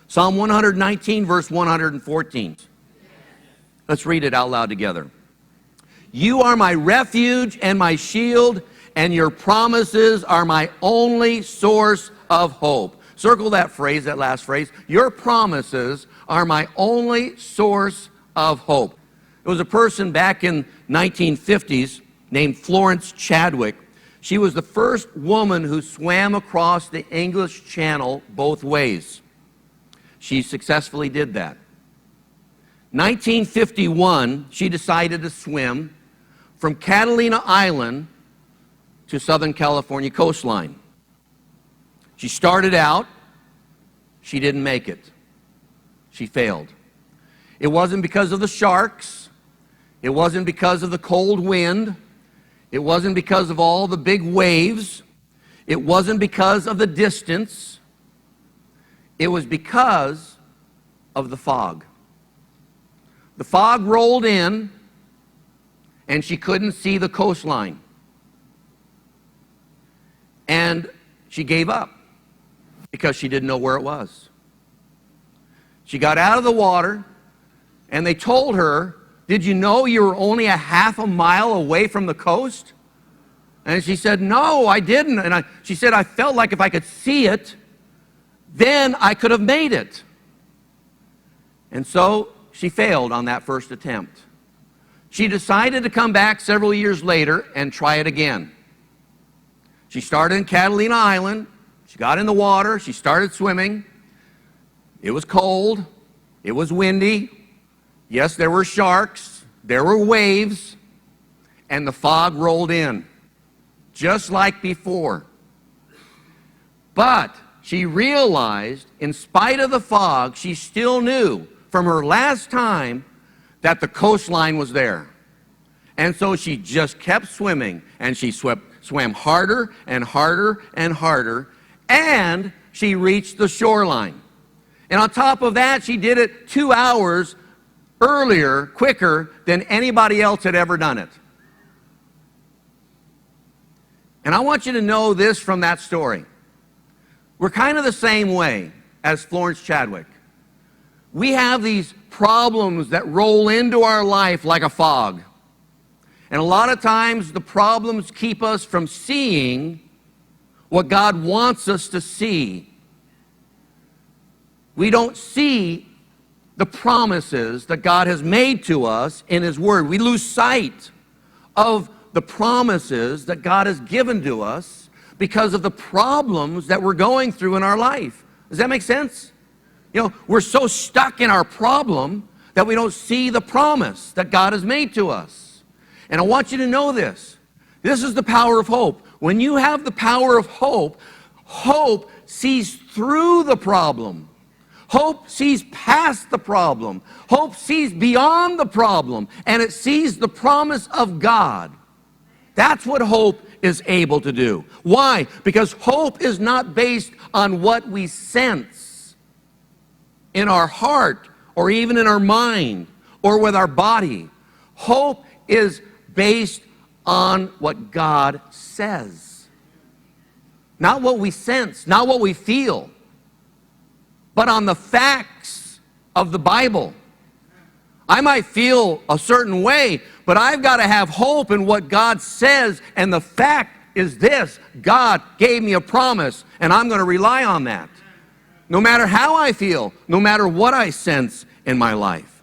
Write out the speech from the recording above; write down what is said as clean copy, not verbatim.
Psalm 119, verse 114. Let's read it out loud together. You are my refuge and my shield, and your promises are my only source of hope. Circle that phrase, that last phrase. Your promises are my only source of hope. There was a person back in 1950s named Florence Chadwick. She was the first woman who swam across the English Channel both ways. She successfully did that. 1951, she decided to swim from Catalina Island to Southern California coastline. She started out, she didn't make it. She failed. It wasn't because of the sharks. It wasn't because of the cold wind. It wasn't because of all the big waves. It wasn't because of the distance. It was because of the fog. The fog rolled in, and she couldn't see the coastline. And she gave up because she didn't know where it was. She got out of the water, and they told her, did you know you were only a half a mile away from the coast? And she said, no, I didn't. And she said, I felt like if I could see it, then I could have made it. And so she failed on that first attempt. She decided to come back several years later and try it again. She started in Catalina Island. She got in the water. She started swimming. It was cold. It was windy. Yes, there were sharks. There were waves. And the fog rolled in, just like before. But she realized, in spite of the fog, she still knew from her last time that the coastline was there. And so she just kept swimming, and she swam harder and harder and harder, and she reached the shoreline. And on top of that, she did it 2 hours earlier, quicker than anybody else had ever done it. And I want you to know this from that story. We're kind of the same way as Florence Chadwick. We have these problems that roll into our life like a fog. And a lot of times the problems keep us from seeing what God wants us to see. We don't see the promises that God has made to us in His Word. We lose sight of the promises that God has given to us because of the problems that we're going through in our life. Does that make sense? You know, we're so stuck in our problem that we don't see the promise that God has made to us. And I want you to know this. This is the power of hope. When you have the power of hope, hope sees through the problem. Hope sees past the problem. Hope sees beyond the problem, and it sees the promise of God. That's what hope is able to do. Why? Because hope is not based on what we sense in our heart or even in our mind or with our body. Hope is based on what God says. Not what we sense, not what we feel, but on the facts of the Bible. I might feel a certain way, but I've got to have hope in what God says, and the fact is this: God gave me a promise, and I'm going to rely on that. No matter how I feel, no matter what I sense in my life.